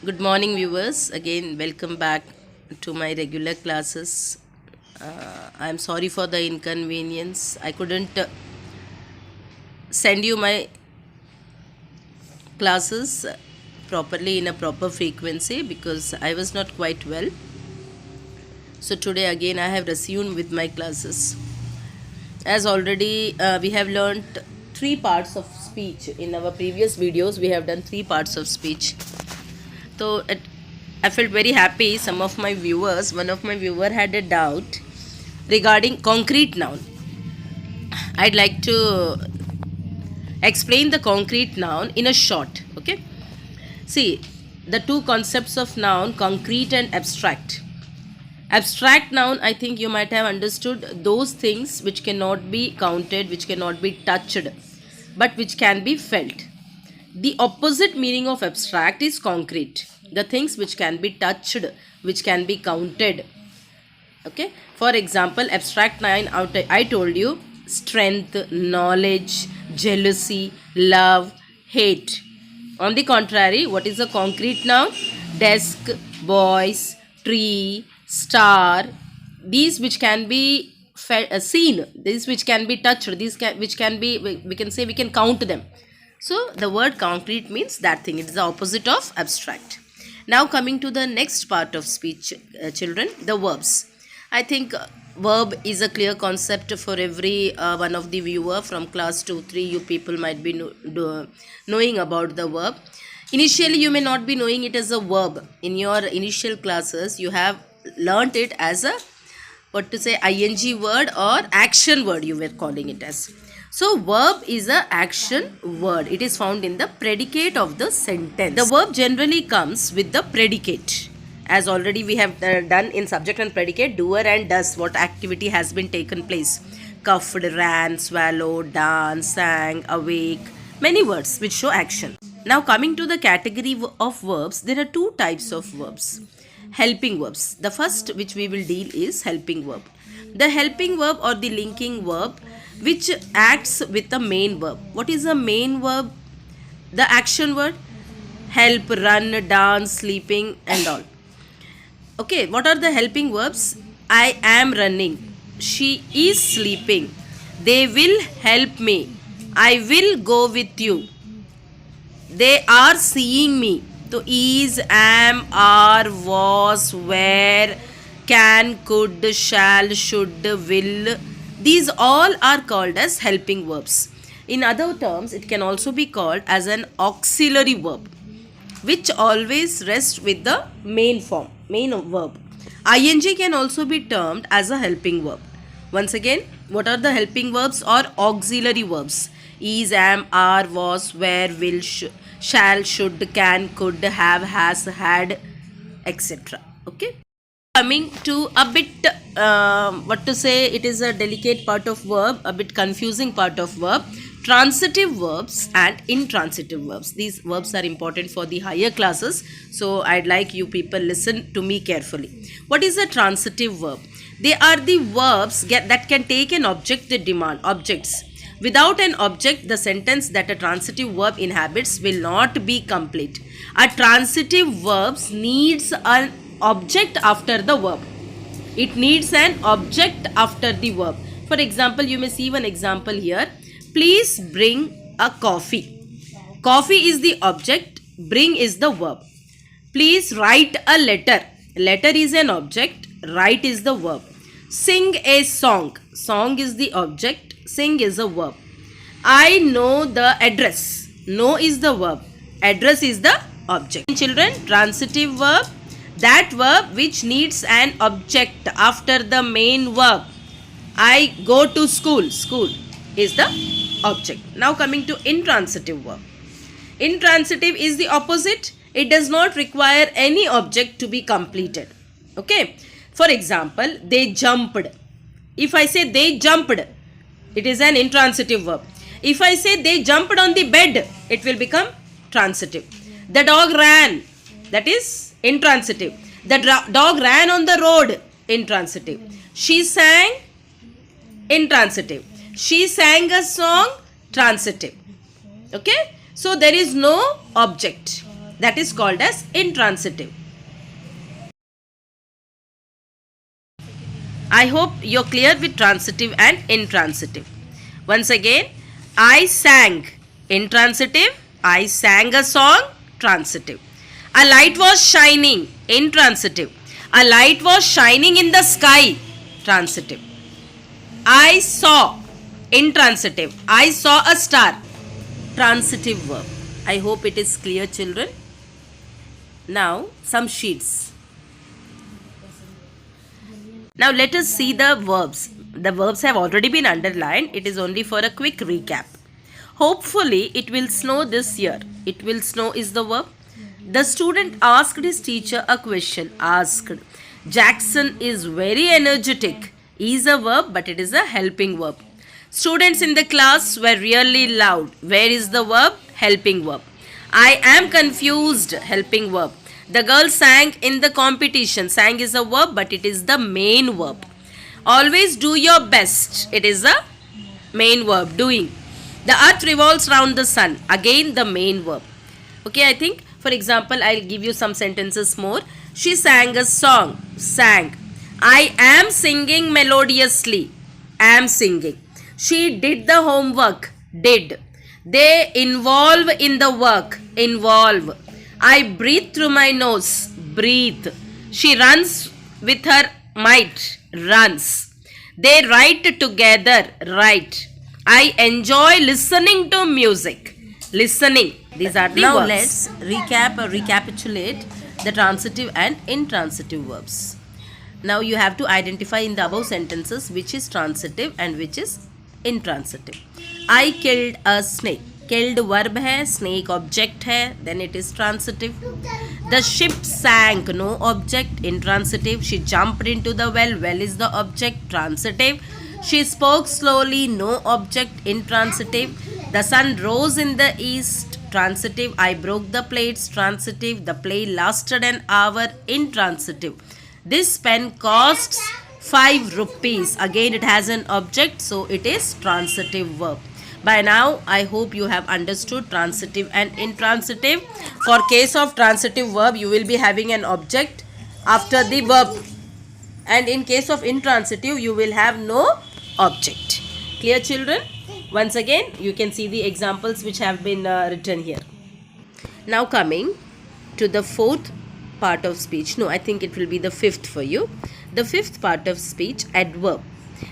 Good morning, viewers. Again, welcome back to my regular classes. I'm sorry for the inconvenience. I couldn't send you my classes properly in a proper frequency because I was not quite well. So, today again, I have resumed with my classes. As already we have learnt three parts of speech. In our previous videos, we have done three parts of speech. So I felt very happy. One of my viewer had a doubt regarding concrete noun. I'd like to explain the concrete noun in a short. Okay. See, the two concepts of noun, concrete and abstract. Abstract noun, I think you might have understood those things which cannot be counted, which cannot be touched, but which can be felt. The opposite meaning of abstract is concrete. The things which can be touched, which can be counted. Okay. For example, abstract noun, I told you strength, knowledge, jealousy, love, hate. On the contrary, what is a concrete noun? Desk, voice, tree, star. These which can be seen, these which can be touched, these which can be, we can say we can count them. So the word concrete means that thing. It is the opposite of abstract. Now coming to the next part of speech, children, the verbs. I think verb is a clear concept for every one of the viewer from class 2-3. You people might be knowing about the verb. Initially, you may not be knowing it as a verb. In your initial classes, you have learnt it as a ing word or action word, you were calling it as. So, verb is a action word. It is found in the predicate of the sentence. The verb generally comes with the predicate. As already we have done in subject and predicate, doer and does, what activity has been taken place. Cuffed, ran, swallowed, danced, sang, awake. Many words which show action. Now coming to the category of verbs, there are two types of verbs. Helping verbs. The first which we will deal is helping verb. The helping verb or the linking verb which acts with the main verb. What is the main verb? The action word. Help, run, dance, sleeping and all. Okay, what are the helping verbs? I am running. She is sleeping. They will help me. I will go with you. They are seeing me. So is, am, are, was, were, can, could, shall, should, will. These all are called as helping verbs. In other terms, it can also be called as an auxiliary verb, which always rests with the main form, main verb. Ing can also be termed as a helping verb. Once again, what are the helping verbs or auxiliary verbs? Is, am, are, was, were, will, shall, should, can, could, have, has, had, etc. Okay. Coming to a bit, it is a delicate part of verb, a bit confusing part of verb. Transitive verbs and intransitive verbs. These verbs are important for the higher classes. So, I'd like you people listen to me carefully. What is a transitive verb? They are the verbs that can take an object they demand, objects. Without an object, the sentence that a transitive verb inhabits will not be complete. A transitive verb needs an object after the verb. It needs an object after the verb. For example, you may see one example here. Please bring a coffee. Coffee is the object. Bring is the verb. Please write a letter. Letter is an object. Write is the verb. Sing a song. Song is the object. Sing is a verb. I know the address. Know is the verb. Address is the object. Children, transitive verb. That verb which needs an object after the main verb. I go to school. School is the object. Now coming to intransitive verb. Intransitive is the opposite. It does not require any object to be completed. Okay. For example, they jumped. If I say they jumped, it is an intransitive verb. If I say they jumped on the bed, it will become transitive. The dog ran. That is intransitive. The dog ran on the road. Intransitive. She sang. Intransitive. She sang a song. Transitive. Okay. So there is no object. That is called as intransitive. I hope you're clear with transitive and intransitive. Once again, I sang. Intransitive. I sang a song. Transitive. A light was shining. Intransitive. A light was shining in the sky. Transitive. I saw. Intransitive. I saw a star. Transitive verb. I hope it is clear, children. Now, some sheets. Now let us see the verbs. The verbs have already been underlined. It is only for a quick recap. Hopefully it will snow this year. It will snow is the verb. The student asked his teacher a question. Asked. Jackson is very energetic. Is a verb, but it is a helping verb. Students in the class were really loud. Where is the verb? Helping verb. I am confused. Helping verb. The girl sang in the competition. Sang is a verb, but it is the main verb. Always do your best. It is a main verb, doing. The earth revolves round the sun. Again, the main verb. Okay, I think, for example, I'll give you some sentences more. She sang a song. Sang. I am singing melodiously. Am singing. She did the homework. Did. They involve in the work. Involve. I breathe through my nose. Breathe. She runs with her might. Runs. They write together. Write. I enjoy listening to music. Listening. These are the now verbs. Let's recap or recapitulate the transitive and intransitive verbs. Now you have to identify in the above sentences which is transitive and which is intransitive. I killed a snake. Killed verb hai, snake object hai, then it is transitive. The ship sank, no object, intransitive. She jumped into the well, well is the object, transitive. She spoke slowly, no object, intransitive. The sun rose in the east, transitive. I broke the plates, transitive. The play lasted an hour, intransitive. This pen costs 5 rupees. Again it has an object, so it is transitive verb. By now, I hope you have understood transitive and intransitive. For case of transitive verb, you will be having an object after the verb. And in case of intransitive, you will have no object. Clear, children? Once again, you can see the examples which have been written here. Now coming to the fourth part of speech. No, I think it will be the fifth for you. The fifth part of speech, adverb.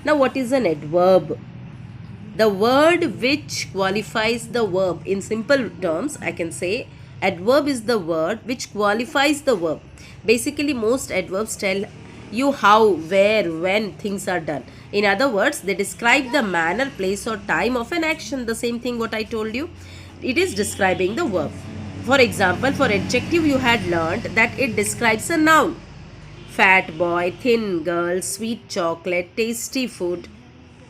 Now, what is an adverb? The word which qualifies the verb. In simple terms, I can say adverb is the word which qualifies the verb. Basically, most adverbs tell you how, where, when things are done. In other words, they describe the manner, place or time of an action. The same thing what I told you. It is describing the verb. For example, for adjective you had learned that it describes a noun. Fat boy, thin girl, sweet chocolate, tasty food.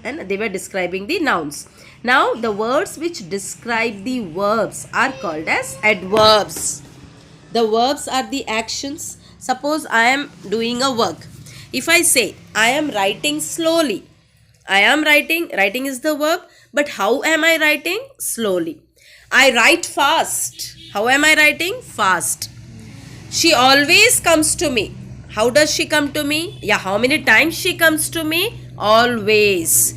And they were describing the nouns. Now, the words which describe the verbs are called as adverbs. The verbs are the actions. Suppose I am doing a work. If I say, I am writing slowly. I am writing. Writing is the verb. But how am I writing? Slowly. I write fast. How am I writing? Fast. She always comes to me. How does she come to me? Yeah, how many times she comes to me? Always.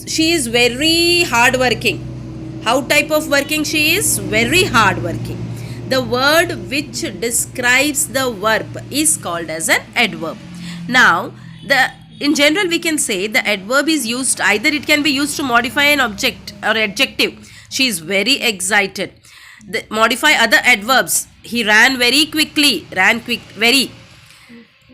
She is very hardworking. How type of working she is? Very hardworking. The word which describes the verb is called as an adverb. Now, in general we can say the adverb is used, either it can be used to modify an object or adjective. She is very excited. Modify other adverbs. He ran very quickly. Ran quick, very.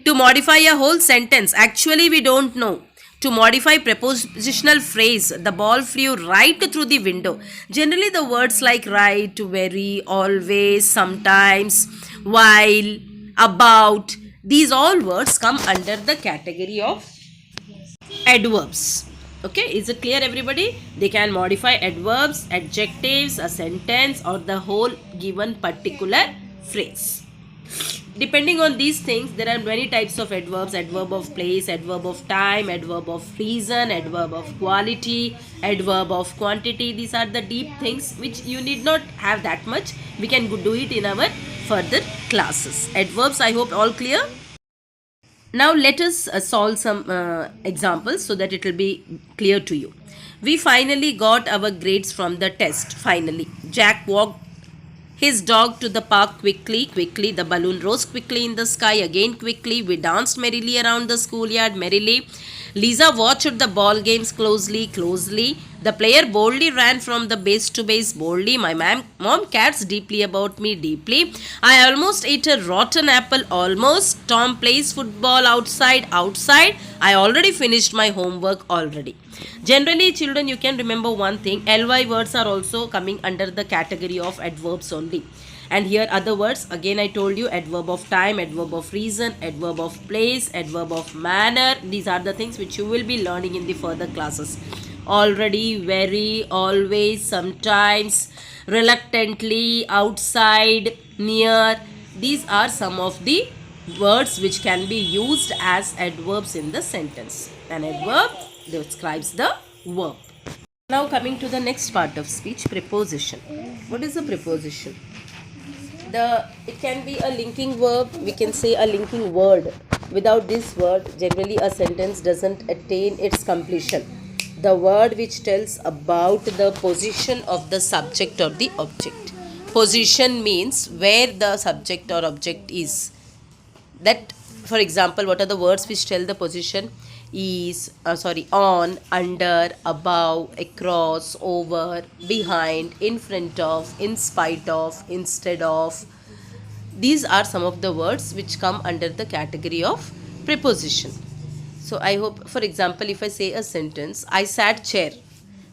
To modify a whole sentence, actually we don't know. To modify prepositional phrase, the ball flew right through the window. Generally the words like right, very, always, sometimes, while, about, these all words come under the category of adverbs. Okay, is it clear everybody? They can modify adverbs, adjectives, a sentence or the whole given particular phrase. Depending on these things, there are many types of adverbs. Adverb of place, adverb of time, adverb of reason, adverb of quality, adverb of quantity. These are the deep things which you need not have that much. We can do it in our further classes. Adverbs, I hope all clear. Now let us solve some examples so that it will be clear to you. We finally got our grades from the test. Finally, Jack walked his dog to the park quickly. Quickly, the balloon rose quickly in the sky. Again, quickly, we danced merrily around the schoolyard. Merrily, Lisa watched the ball games closely. Closely, the player boldly ran from the base to base. Boldly, my mom cares deeply about me. Deeply, I almost ate a rotten apple. Almost, Tom plays football outside. Outside, I already finished my homework already. Generally, children, you can remember one thing. Ly words are also coming under the category of adverbs only. And here other words, again I told you, adverb of time, adverb of reason, adverb of place, adverb of manner. These are the things which you will be learning in the further classes. Already, very, always, sometimes, reluctantly, outside, near. These are some of the words which can be used as adverbs in the sentence. An adverb describes the verb. Now coming to the next part of speech, preposition. What is a preposition? It can be a linking verb, we can say a linking word. Without this word, generally a sentence doesn't attain its completion. The word which tells about the position of the subject or the object. Position means where the subject or object is. That, for example, what are the words which tell the position? Is, on, under, above, across, over, behind, in front of, in spite of, instead of. These are some of the words which come under the category of preposition. So I hope, for example, if I say a sentence, I sat chair.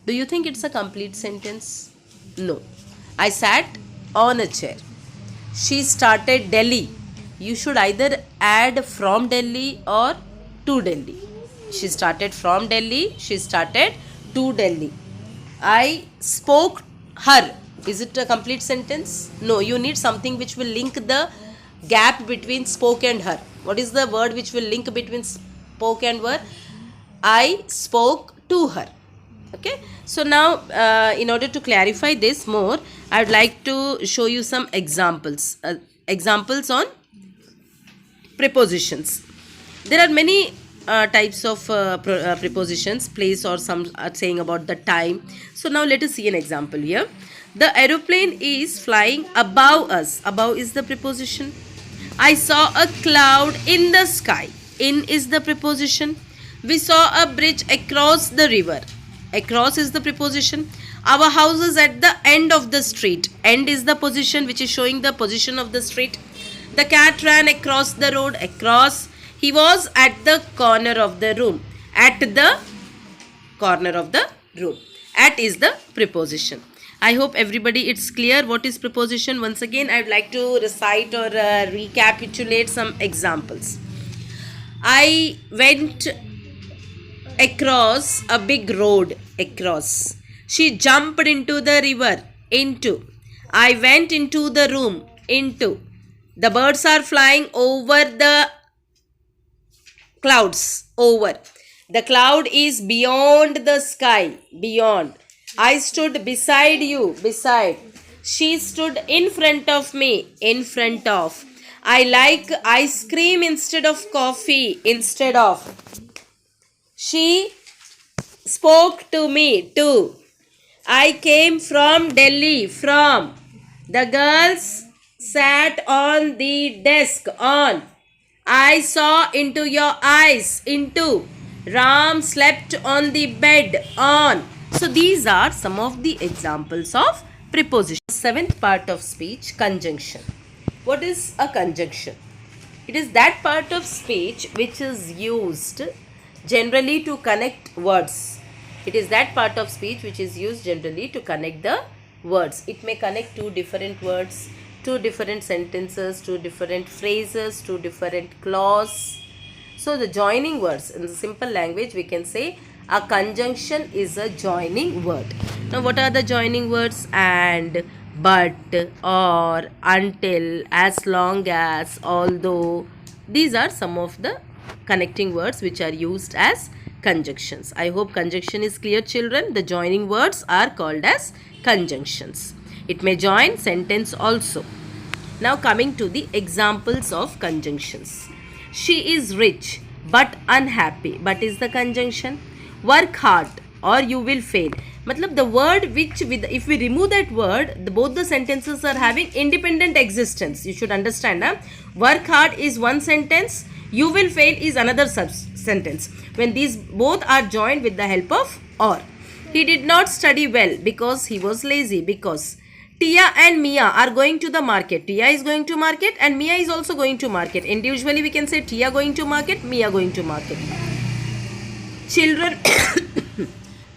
Do you think it's a complete sentence? No. I sat on a chair. She started Delhi. You should either add from Delhi or to Delhi. She started from Delhi. She started to Delhi. I spoke her. Is it a complete sentence? No, you need something which will link the gap between spoke and her. What is the word which will link between spoke and her? I spoke to her. Okay. So now, in order to clarify this more, I would like to show you some examples. Examples on prepositions. There are many types of prepositions, place or some are saying about the time. So now let us see an example here. The aeroplane is flying above us. Above is the preposition. I saw a cloud in the sky. In is the preposition. We saw a bridge across the river. Across is the preposition. Our house is at the end of the street. End is the position which is showing the position of the street. The cat ran across the road. Across. He was at the corner of the room. At the corner of the room. At is the preposition. I hope everybody it's clear what is preposition. Once again, I would like to recite or recapitulate some examples. I went across a big road. Across. She jumped into the river. Into. I went into the room. Into. The birds are flying over the clouds. Over. The cloud is beyond the sky. Beyond. I stood beside you. Beside. She stood in front of me. In front of. I like ice cream instead of coffee. Instead of. She spoke to me. To. I came from Delhi. From. The girls sat on the desk. On. I saw into your eyes. Into. Ram slept on the bed. On. So these are some of the examples of preposition. Seventh part of speech, conjunction. What is a conjunction? It is that part of speech which is used generally to connect words. It is that part of speech which is used generally to connect the words. It may connect two different words, two different sentences, two different phrases, two different clauses. So the joining words, in the simple language we can say a conjunction is a joining word. Now what are the joining words? And, but, or, until, as long as, although. These are some of the connecting words which are used as conjunctions. I hope conjunction is clear, children. The joining words are called as conjunctions. It may join sentence also. Now coming to the examples of conjunctions. She is rich but unhappy. But is the conjunction. Work hard or you will fail. Matlab the word which with if we remove that word, both the sentences are having independent existence. You should understand. Work hard is one sentence. You will fail is another sentence. When these both are joined with the help of or. He did not study well because he was lazy. Because Tia and Mia are going to the market. Tia is going to market and Mia is also going to market. Individually we can say Tia going to market, Mia going to market. Children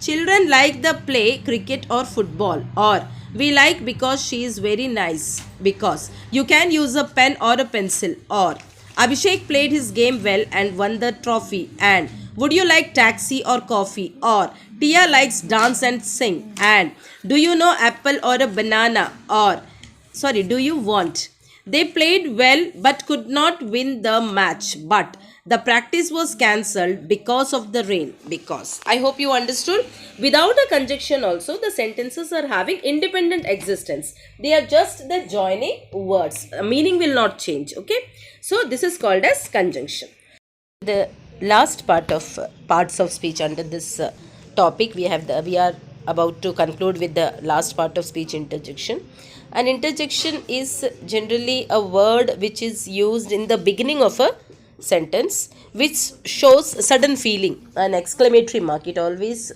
Children like the play cricket or football. Or we like because she is very nice. Because you can use a pen or a pencil. Or Abhishek played his game well and won the trophy. And would you like taxi or coffee? Or Tia likes dance and sing. And do you know apple or a banana? Or do you want? They played well but could not win the match. But the practice was cancelled because of the rain. Because. I hope you understood. Without a conjunction also, the sentences are having independent existence. They are just the joining words. Meaning will not change. Okay. So this is called as conjunction. The last parts of speech under this topic, we are about to conclude with the last part of speech, interjection. An interjection is generally a word which is used in the beginning of a sentence which shows sudden feeling. An exclamatory mark, it always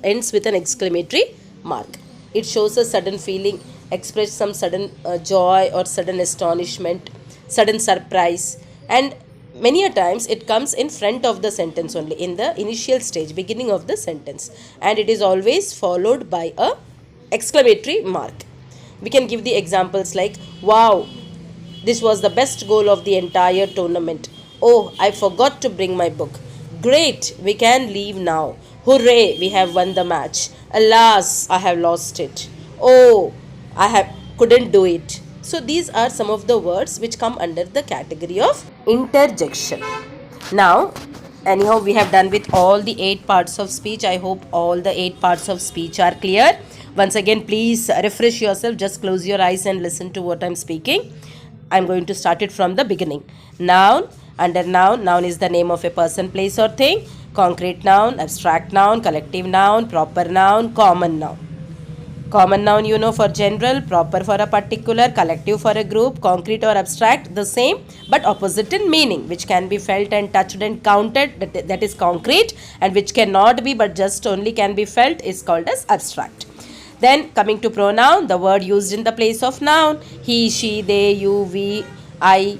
ends with an exclamatory mark. It shows a sudden feeling, express some sudden joy or sudden astonishment, sudden surprise, and many a times it comes in front of the sentence only, in the initial stage, beginning of the sentence, and it is always followed by a exclamatory mark. We can give the examples like, wow, this was the best goal of the entire tournament. Oh, I forgot to bring my book. Great, we can leave now. Hooray, we have won the match. Alas, I have lost it. Oh, couldn't do it. So these are some of the words which come under the category of interjection. Now, anyhow, we have done with all the 8 parts of speech. I hope all the 8 parts of speech are clear. Once again, please refresh yourself. Just close your eyes and listen to what I'm speaking. I'm going to start it from the beginning. Noun. Under noun, noun is the name of a person, place or thing. Concrete noun, abstract noun, collective noun, proper noun, common noun. Common noun you know for general, proper for a particular, collective for a group, concrete or abstract the same but opposite in meaning, which can be felt and touched and counted, that is concrete, and which cannot be but just only can be felt is called as abstract. Then coming to pronoun, the word used in the place of noun, he, she, they, you, we, I.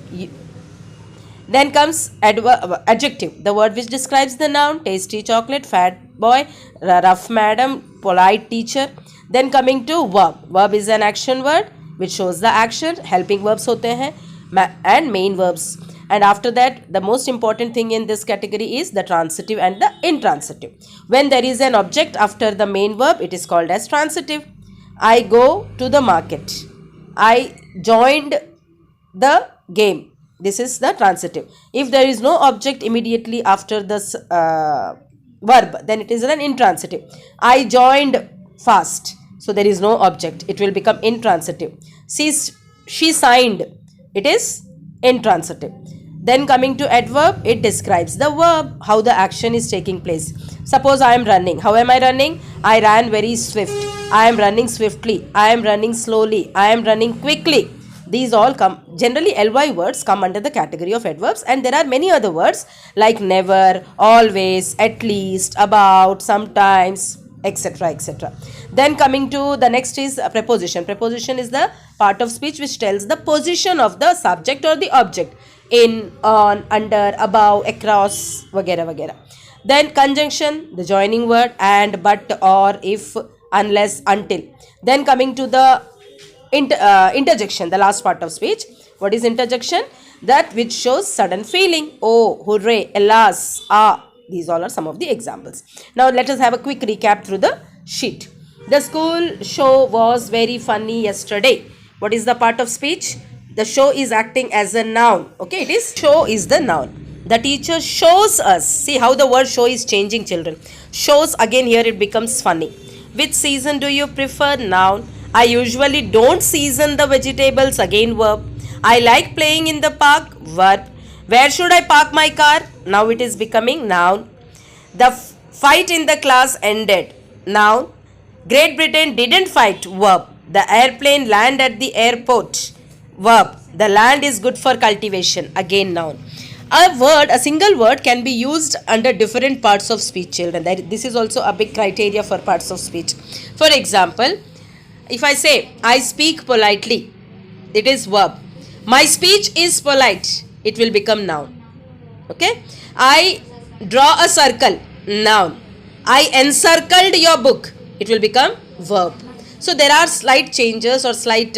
Then comes adjective, the word which describes the noun, tasty chocolate, fat boy, rough madam, polite teacher. Then coming to verb, verb is an action word which shows the action, helping verbs hote hain and main verbs. And after that, the most important thing in this category is the transitive and the intransitive. When there is an object after the main verb, it is called as transitive. I go to the market. I joined the game. This is the transitive. If there is no object immediately after this verb, then it is an intransitive. I joined fast. So there is no object. It will become intransitive. She signed. It is intransitive. Then coming to adverb, it describes the verb, how the action is taking place. Suppose I am running. How am I running? I ran very swift. I am running swiftly. I am running slowly. I am running quickly. These all come, generally ly words come under the category of adverbs, and there are many other words like never, always, at least, about, sometimes, etc. etc. Then coming to the next is a preposition. Preposition is the part of speech which tells the position of the subject or the object, in, on, under, above, across, vagera vagera. Then conjunction, the joining word, and, but, or, if, unless, until. Then coming to the interjection, the last part of speech. What is interjection? That which shows sudden feeling. Oh, hooray, alas, ah. These all are some of the examples. Now let us have a quick recap through the sheet. The school show was very funny yesterday. What is the part of speech? The show is acting as a noun. Okay, it is show is the noun. The teacher shows us. See how the word show is changing, children. Shows, again here it becomes funny. Which season do you prefer? Noun. I usually don't season the vegetables, again verb. I like playing in the park. Verb. Where should I park my car? Now it is becoming noun. The fight in the class ended. Noun. Great Britain didn't fight. Verb. The airplane landed at the airport. Verb. The land is good for cultivation. Again noun. A single word can be used under different parts of speech, children. This is also a big criteria for parts of speech. For example, if I say, I speak politely, it is verb. My speech is polite, it will become noun. Okay. I draw a circle, noun. I encircled your book, it will become verb. So there are slight changes or slight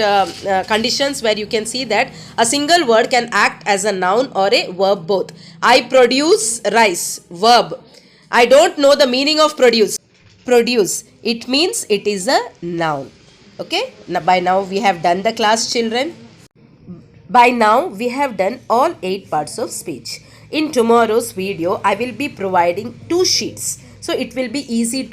conditions where you can see that a single word can act as a noun or a verb both. I produce rice, verb. I don't know the meaning of produce. Produce, it means it is a noun. Okay, now, by now we have done the class, children. By now we have done all 8 parts of speech. In tomorrow's video, I will be providing 2 sheets. So it will be easy to